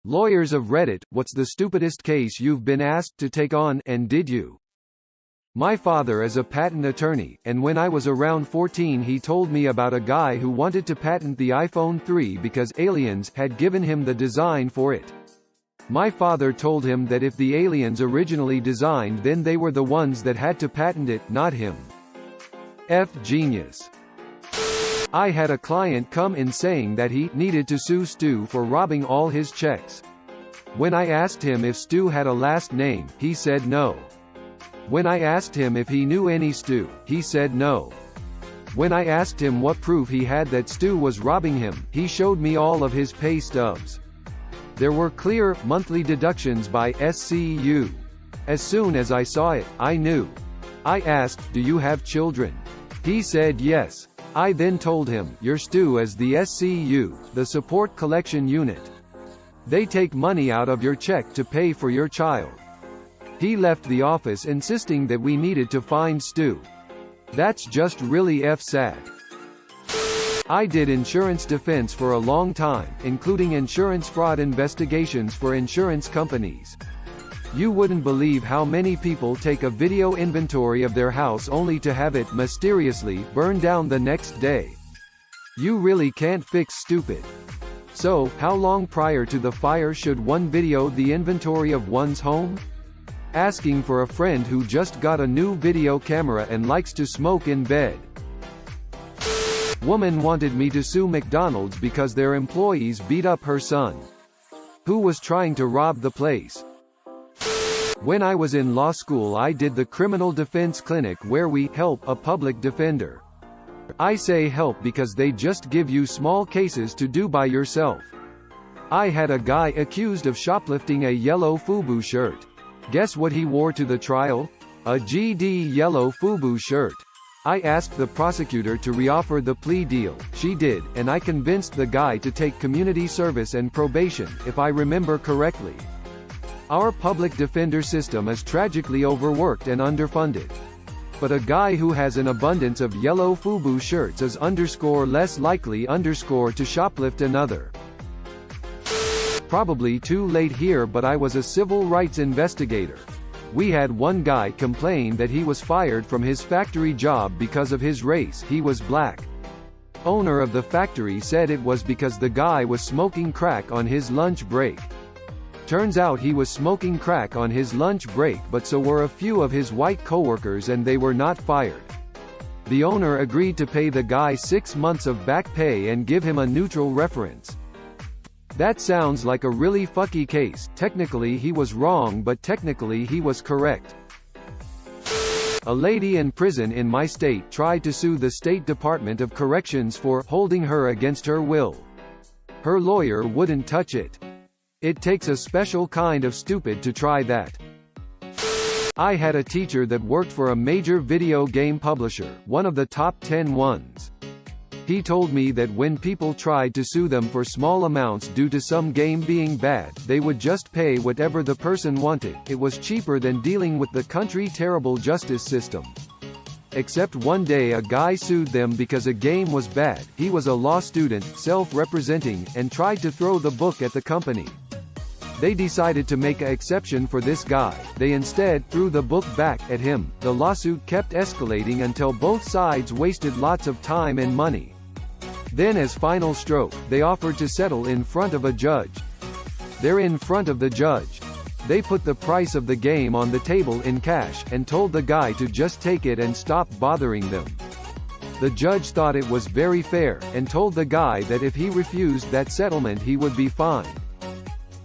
Lawyers of Reddit, what's the stupidest case you've been asked to take on, and did you? My father is a patent attorney, and when I was around 14 he told me about a guy who wanted to patent the iPhone 3 because aliens had given him the design for it. My father told him that if the aliens originally designed, then they were the ones that had to patent it, not him. Genius. I had a client come in saying that he needed to sue Stu for robbing all his checks. When I asked him if Stu had a last name, he said no. When I asked him if he knew any Stu, he said no. When I asked him what proof he had that Stu was robbing him, he showed me all of his pay stubs. There were clear, monthly deductions by SCU. As soon as I saw it, I knew. I asked, "Do you have children?" He said yes. I then told him, "Your Stu is the SCU, the Support Collection Unit. They take money out of your check to pay for your child." He left the office insisting that we needed to find Stu. That's just really sad. I did insurance defense for a long time, including insurance fraud investigations for insurance companies. You wouldn't believe how many people take a video inventory of their house only to have it mysteriously burn down the next day. You really can't fix stupid. So, how long prior to the fire should one video the inventory of one's home? Asking for a friend who just got a new video camera and likes to smoke in bed. Woman wanted me to sue McDonald's because their employees beat up her son, who was trying to rob the place. When I was in law school I did the criminal defense clinic where we help a public defender. I say help because they just give you small cases to do by yourself. I had a guy accused of shoplifting a yellow FUBU shirt. Guess what he wore to the trial? A GD yellow FUBU shirt. I asked the prosecutor to reoffer the plea deal. She did, and I convinced the guy to take community service and probation, if I remember correctly. Our public defender system is tragically overworked and underfunded. But a guy who has an abundance of yellow FUBU shirts is less likely to shoplift another. Probably too late here, but I was a civil rights investigator. We had one guy complain that he was fired from his factory job because of his race. He was black. Owner of the factory said it was because the guy was smoking crack on his lunch break. Turns out he was smoking crack on his lunch break, but so were a few of his white coworkers, and they were not fired. The owner agreed to pay the guy 6 months of back pay and give him a neutral reference. That sounds like a really fucky case. Technically he was wrong, but technically he was correct. A lady in prison in my state tried to sue the State Department of Corrections for holding her against her will. Her lawyer wouldn't touch it. It takes a special kind of stupid to try that. I had a teacher that worked for a major video game publisher, one of the top 10 ones. He told me that when people tried to sue them for small amounts due to some game being bad, they would just pay whatever the person wanted. It was cheaper than dealing with the country's terrible justice system. Except one day a guy sued them because a game was bad. He was a law student, self-representing, and tried to throw the book at the company. They decided to make an exception for this guy. They instead threw the book back at him. The lawsuit kept escalating until both sides wasted lots of time and money. Then, as final stroke, they offered to settle in front of a judge. They're in front of the judge. They put the price of the game on the table in cash, and told the guy to just take it and stop bothering them. The judge thought it was very fair, and told the guy that if he refused that settlement he would be fined.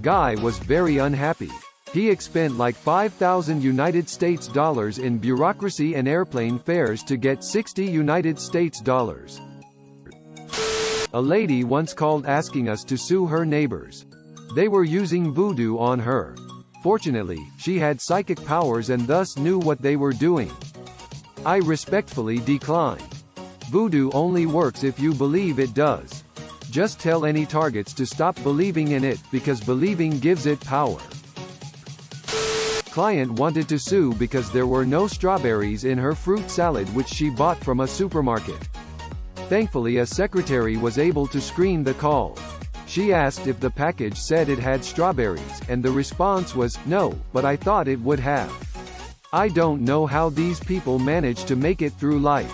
Guy was very unhappy. He expended like $5,000 in bureaucracy and airplane fares to get $60. A lady once called asking us to sue her neighbors. They were using voodoo on her. Fortunately, she had psychic powers and thus knew what they were doing. I respectfully declined. Voodoo only works if you believe it does. Just tell any targets to stop believing in it, because believing gives it power. Client wanted to sue because there were no strawberries in her fruit salad which she bought from a supermarket. Thankfully a secretary was able to screen the call. She asked if the package said it had strawberries, and the response was, "No, but I thought it would have." I don't know how these people manage to make it through life.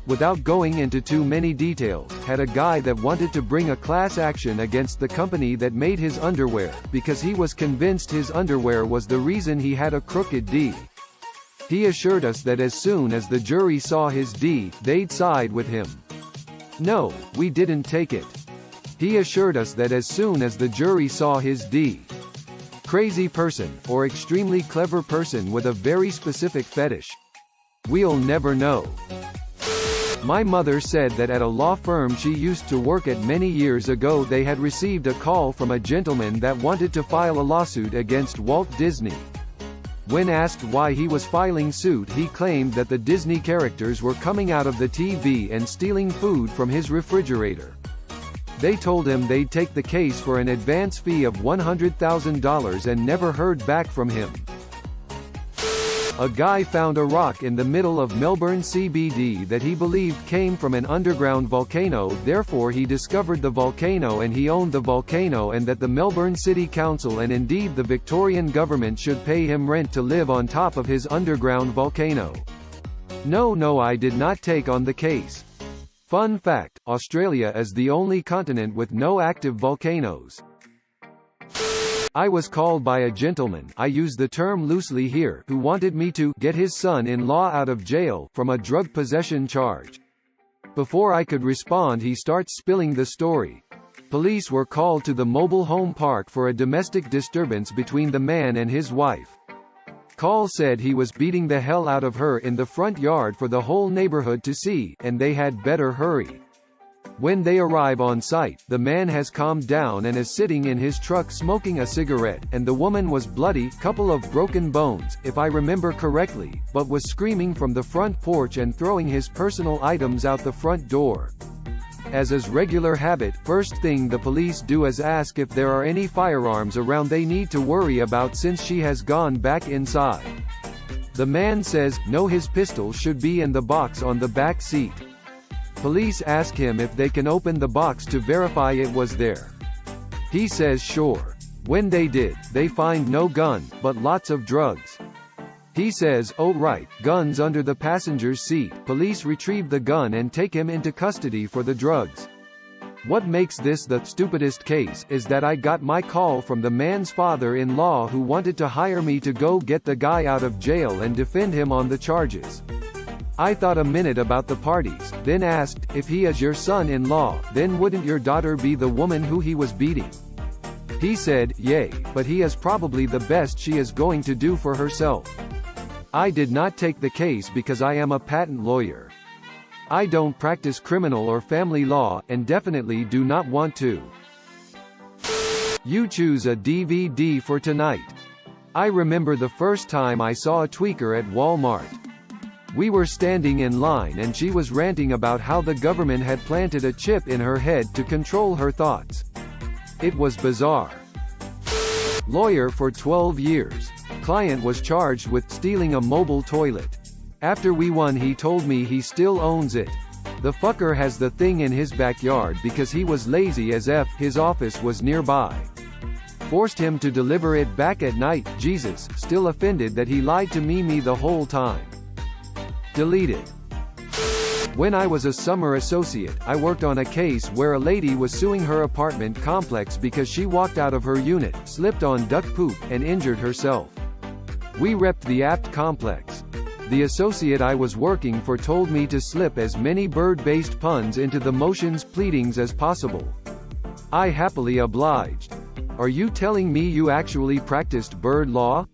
Without going into too many details, had a guy that wanted to bring a class action against the company that made his underwear, because he was convinced his underwear was the reason he had a crooked D. He assured us that as soon as the jury saw his D, they'd side with him. No, we didn't take it. He assured us that as soon as the jury saw his D. Crazy person, or extremely clever person with a very specific fetish. We'll never know. My mother said that at a law firm she used to work at many years ago they had received a call from a gentleman that wanted to file a lawsuit against Walt Disney. When asked why he was filing suit, he claimed that the Disney characters were coming out of the TV and stealing food from his refrigerator. They told him they'd take the case for an advance fee of $100,000 and never heard back from him. A guy found a rock in the middle of Melbourne CBD that he believed came from an underground volcano, therefore he discovered the volcano and he owned the volcano, and that the Melbourne City Council and indeed the Victorian government should pay him rent to live on top of his underground volcano. No, I did not take on the case. Fun fact, Australia is the only continent with no active volcanoes. I was called by a gentleman, I use the term loosely here, who wanted me to get his son-in-law out of jail from a drug possession charge. Before I could respond, he starts spilling the story. Police were called to the mobile home park for a domestic disturbance between the man and his wife. Call said he was beating the hell out of her in the front yard for the whole neighborhood to see, and they had better hurry. When they arrive on site, the man has calmed down and is sitting in his truck smoking a cigarette, and the woman was bloody, couple of broken bones, if I remember correctly, but was screaming from the front porch and throwing his personal items out the front door. As is regular habit, first thing the police do is ask if there are any firearms around they need to worry about since she has gone back inside. The man says, no, his pistol should be in the box on the back seat. Police ask him if they can open the box to verify it was there. He says sure. When they did, they find no gun, but lots of drugs. He says, oh right, guns under the passenger's seat. Police retrieve the gun and take him into custody for the drugs. What makes this the stupidest case is that I got my call from the man's father-in-law who wanted to hire me to go get the guy out of jail and defend him on the charges. I thought a minute about the parties, then asked, if he is your son-in-law, then wouldn't your daughter be the woman who he was beating? He said, yay, but he is probably the best she is going to do for herself. I did not take the case because I am a patent lawyer. I don't practice criminal or family law, and definitely do not want to. You choose a DVD for tonight. I remember the first time I saw a tweaker at Walmart. We were standing in line and she was ranting about how the government had planted a chip in her head to control her thoughts. It was bizarre. Lawyer for 12 years. Client was charged with stealing a mobile toilet. After we won, he told me he still owns it. The fucker has the thing in his backyard because he was lazy as F, his office was nearby. Forced him to deliver it back at night, Jesus, still offended that he lied to me the whole time. Deleted. When I was a summer associate, I worked on a case where a lady was suing her apartment complex because she walked out of her unit, slipped on duck poop, and injured herself. We repped the apt complex. The associate I was working for told me to slip as many bird-based puns into the motions pleadings as possible. I happily obliged. Are you telling me you actually practiced bird law?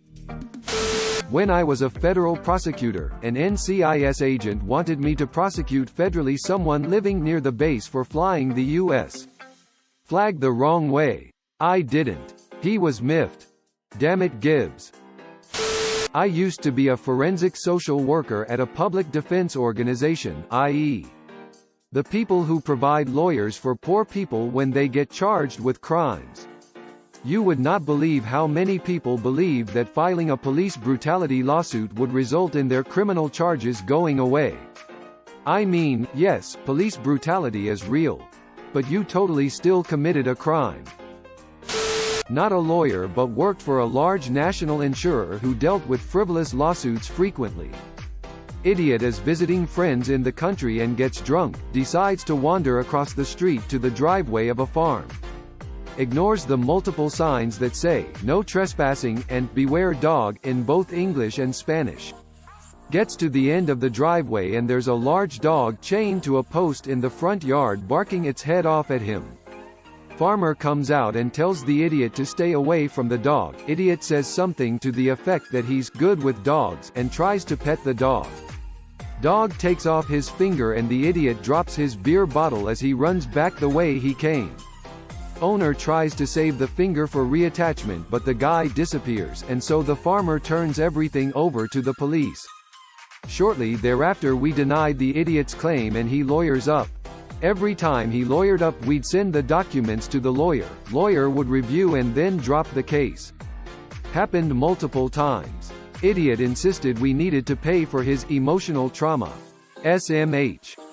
When I was a federal prosecutor, an NCIS agent wanted me to prosecute federally someone living near the base for flying the U.S. flag the wrong way. I didn't. He was miffed. Damn it, Gibbs. I used to be a forensic social worker at a public defense organization, i.e. the people who provide lawyers for poor people when they get charged with crimes. You would not believe how many people believed that filing a police brutality lawsuit would result in their criminal charges going away. I mean, yes, police brutality is real. but you totally still committed a crime. Not a lawyer but worked for a large national insurer who dealt with frivolous lawsuits frequently. Idiot is visiting friends in the country and gets drunk, decides to wander across the street to the driveway of a farm. Ignores the multiple signs that say, "No trespassing," and "Beware dog," in both English and Spanish. Gets to the end of the driveway and there's a large dog chained to a post in the front yard barking its head off at him. Farmer comes out and tells the idiot to stay away from the dog. Idiot says something to the effect that he's good with dogs, and tries to pet the dog. Dog takes off his finger and the idiot drops his beer bottle as he runs back the way he came. Owner tries to save the finger for reattachment but the guy disappears, and so the farmer turns everything over to the police. Shortly thereafter we denied the idiot's claim and he lawyers up. Every time he lawyered up we'd send the documents to the lawyer. Lawyer would review and then drop the case. Happened multiple times. Idiot insisted we needed to pay for his emotional trauma. SMH.